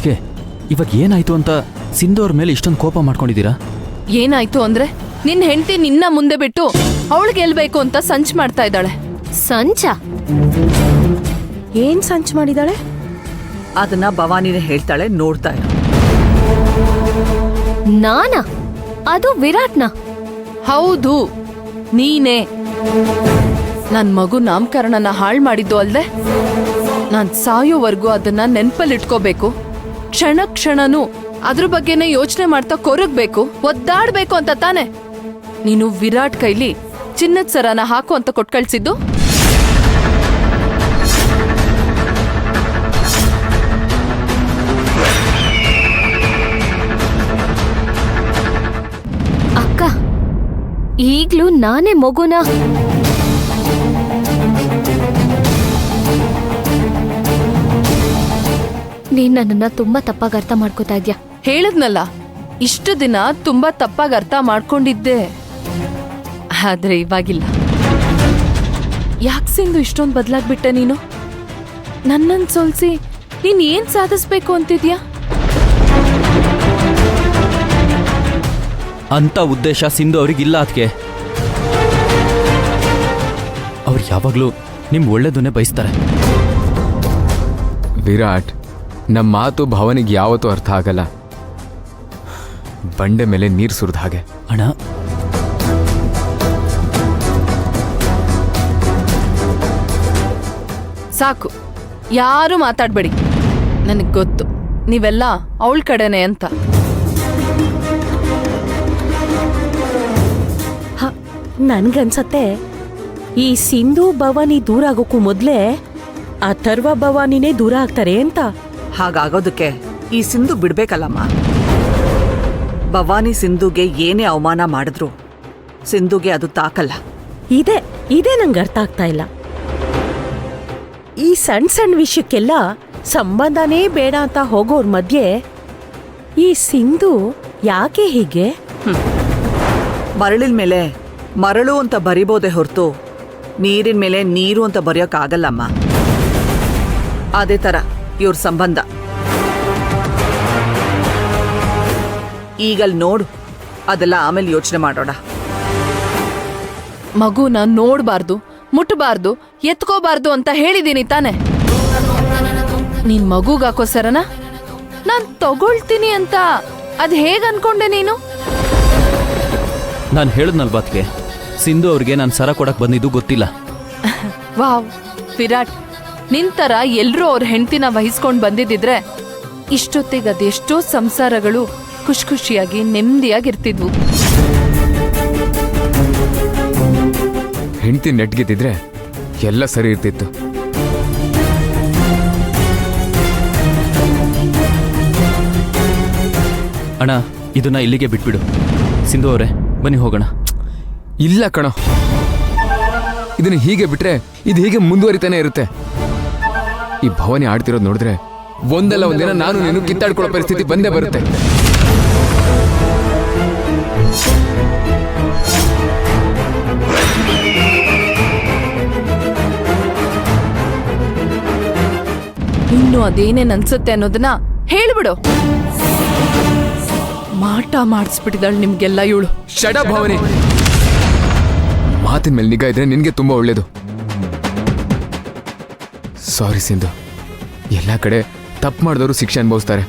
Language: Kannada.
ಅದಕ್ಕೆ ಇವಾಗ ಏನಾಯ್ತು ಅಂತ ಸಿಂಧು ಅವ್ರ ಮೇಲೆ ಇಷ್ಟೊಂದು ಕೋಪ ಮಾಡ್ಕೊಂಡಿದ್ದೀರಾ? ಏನಾಯ್ತು ಅಂದ್ರೆ ನಿನ್ ಹೆಂಡತಿ ನಿನ್ನ ಮುಂದೆ ಬಿಟ್ಟು ಅವಳು ಗೆಲ್ಬೇಕು ಅಂತ ಸಂಚ್ ಮಾಡ್ತಾ ಇದ್ದಾಳೆ. ಸಂಚ? ಏನ್ ಸಂಚ್ ಮಾಡಿದಾಳೆ? ಅದನ್ನ ಭವಾನಿನೇ ಹೇಳ್ತಾಳೆ, ನೋಡ್ತಾ ಇರು. ನಾನಾ? ಅದು ವಿರಾಟ್ನ? ಹೌದು, ನೀನೇ. ನನ್ ಮಗು ನಾಮಕರಣನ ಹಾಳು ಮಾಡಿದ್ದು ಅಲ್ದೆ, ನಾನ್ ಸಾಯೋವರೆಗೂ ಅದನ್ನ ನೆನ್ಪಲ್ಲಿಟ್ಕೋಬೇಕು. ಕ್ಷಣ ಕ್ಷಣನೂ ಅದ್ರ ಬಗ್ಗೆನೇ ಯೋಚನೆ ಮಾಡ್ತಾ ಕೊರಗ್ಬೇಕು, ಒದ್ದಾಡ್ಬೇಕು ಅಂತ ತಾನೆ ನೀನು ವಿರಾಟ್ ಕೈಲಿ ಚಿನ್ನದ ಸರನ ಹಾಕು ಅಂತ ಕೊಟ್ಕಳ್ಸಿದ್ದು? ಅಕ್ಕ, ಈಗ್ಲೂ ನಾನೇ ಮಗುನ? ನೀನ್ ನನ್ನನ್ನ ತುಂಬಾ ತಪ್ಪಾಗಿ ಅರ್ಥ ಮಾಡ್ಕೋತಾ ಇದ್ಯಾ. ಹೇಳದ್ನಲ್ಲ, ಇಷ್ಟು ದಿನ ತುಂಬಾ ತಪ್ಪಾಗಿ ಅರ್ಥ ಮಾಡ್ಕೊಂಡಿದ್ದೆ, ಆದ್ರೆ ಇವಾಗಿಲ್ಲ. ಯಾಕೆ ಸಿಂಧು ಇಷ್ಟೊಂದು ಬದಲಾಗ್ಬಿಟ್ಟೆ ನೀನು? ನನ್ನನ್ ಸೋಲ್ಸಿ ನೀನ್ ಏನ್ ಸಾಧಿಸ್ಬೇಕು ಅಂತಿದ್ಯಾ? ಅಂತ ಉದ್ದೇಶ ಸಿಂಧು ಅವ್ರಿಗಿಲ್ಲ. ಅದಕ್ಕೆ ಅವ್ರು ಯಾವಾಗ್ಲೂ ನಿಮ್ ಒಳ್ಳೇದನ್ನೇ ಬಯಸ್ತಾರೆ. ವಿರಾಟ್, ನಮ್ಮ ಮಾತು ಭವನಿಗೆ ಯಾವತ್ತೂ ಅರ್ಥ ಆಗಲ್ಲ. ಬಂಡೆ ಮೇಲೆ ನೀರು ಸುರಿದ ಹಾಗೆ. ಅಣ್ಣ, ಸಾಕು, ಯಾರು ಮಾತಾಡ್ಬೇಡಿ. ನನಗ್ ಗೊತ್ತು ನೀವೆಲ್ಲ ಅವಳ ಕಡೆನೆ ಅಂತ. ನನ್ಗನ್ಸತ್ತೆ ಈ ಸಿಂಧು ಭವಾನಿ ದೂರ ಆಗೋಕ್ಕೂ ಮೊದ್ಲೇ ಅಥರ್ವ ಭವಾನಿನೇ ದೂರ ಆಗ್ತಾರೆ ಅಂತ. ಹಾಗಾಗೋದಕ್ಕೆ ಈ ಸಿಂಧು ಬಿಡ್ಬೇಕಲ್ಲಮ್ಮ. ಭವಾನಿ ಸಿಂಧುಗೆ ಏನೇ ಅವಮಾನ ಮಾಡಿದ್ರು ಸಿಂಧುಗೆ ಅದು ತಾಕಲ್ಲ. ಇದೇ ನಂಗೆ ಅರ್ಥ ಆಗ್ತಾ ಇಲ್ಲ. ಈ ಸಣ್ಣ ಸಣ್ಣ ವಿಷಯಕ್ಕೆಲ್ಲ ಸಂಬಂಧನೇ ಬೇಡ ಅಂತ ಹೋಗೋರ್ ಮಧ್ಯೆ ಈ ಸಿಂಧು ಯಾಕೆ ಹೀಗೆ? ಮರಳಿನ ಮೇಲೆ ಮರಳು ಅಂತ ಬರಿಬೋದೇ ಹೊರತು ನೀರಿನ ಮೇಲೆ ನೀರು ಅಂತ ಬರೆಯೋಕ್ಕಾಗಲ್ಲಮ್ಮ. ಅದೇ ತರ ಇವ್ರ ಸಂಬಂಧ. ಈಗಲ್ ನೋಡು, ಅದೆಲ್ಲ ಆಮೇಲೆ ಯೋಚನೆ ಮಾಡೋಣ. ಮಗುನ ನೋಡ್ಬಾರ್ದು, ಮುಟ್ಬಾರ್ದು, ಎತ್ಕೋಬಾರ್ದು ಅಂತ ಹೇಳಿದೀನಿ ತಾನೆ. ನೀನ್ ಮಗುಗಾಕೋ ಸರನ ನಾನ್ ತಗೊಳ್ತೀನಿ ಅಂತ ಅದ್ ಹೇಗ್ ಅನ್ಕೊಂಡೆ ನೀನು? ನಾನು ಹೇಳದ್ನಲ್ವಾ ಅದಕ್ಕೆ, ಸಿಂಧು ಅವ್ರಿಗೆ ನಾನು ಸರ ಕೊಡಕ್ ಬಂದಿದ್ದು ಗೊತ್ತಿಲ್ಲ. ವಾವ್ ವಿರಾಟ್, ನಿಂತರ ಎಲ್ರೂ ಅವ್ರ ಹೆಂಡ್ತಿನ ವಹಿಸ್ಕೊಂಡ್ ಬಂದಿದ್ದಿದ್ರೆ ಇಷ್ಟೊತ್ತಿಗೆ ಅದೆಷ್ಟೋ ಸಂಸಾರಗಳು ಖುಷಿ ಖುಷಿಯಾಗಿ ನೆಮ್ಮದಿಯಾಗಿರ್ತಿದ್ವು. ಹೆಂಡತಿ ನೆಟ್ಗಿದ್ದಿದ್ರೆ ಎಲ್ಲ ಸರಿ ಇರ್ತಿತ್ತು. ಅಣ್ಣ, ಇದನ್ನ ಇಲ್ಲಿಗೆ ಬಿಟ್ಬಿಡು. ಸಿಂಧು ಅವರೇ, ಬನ್ನಿ ಹೋಗೋಣ. ಇಲ್ಲ ಕಣೋ, ಇದನ್ನ ಹೀಗೆ ಬಿಟ್ರೆ ಇದು ಹೀಗೆ ಮುಂದುವರಿತಾನೆ ಇರುತ್ತೆ. ಈ ಭವಾನಿ ಆಡ್ತಿರೋದು ನೋಡಿದ್ರೆ ಒಂದಲ್ಲ ಒಂದಿನ ನಾನು ನೀನು ಕಿತ್ತಾಡ್ಕೊಳ್ಳೋ ಪರಿಸ್ಥಿತಿ ಬಂದೇ ಬರುತ್ತೆ. ಇನ್ನು ಅದೇನೇನ್ ಅನ್ಸುತ್ತೆ ಅನ್ನೋದನ್ನ ಹೇಳ್ಬಿಡು. ಮಾಟ ಮಾಡಿಸ್ಬಿಟ್ಟಿದಾಳು ನಿಮ್ಗೆಲ್ಲ ಇವಳು. ಶಡ ಭವಾನಿ, ಮಾತಿನ ಮೇಲೆ ನಿಗಾ ಇದ್ರೆ ನಿನ್ಗೆ ತುಂಬಾ ಒಳ್ಳೇದು. ಸಾರಿ ಸಿಂಧು, ಎಲ್ಲ ಕಡೆ ತಪ್ಪು ಮಾಡಿದವರು ಶಿಕ್ಷೆ ಅನುಭವಿಸ್ತಾರೆ.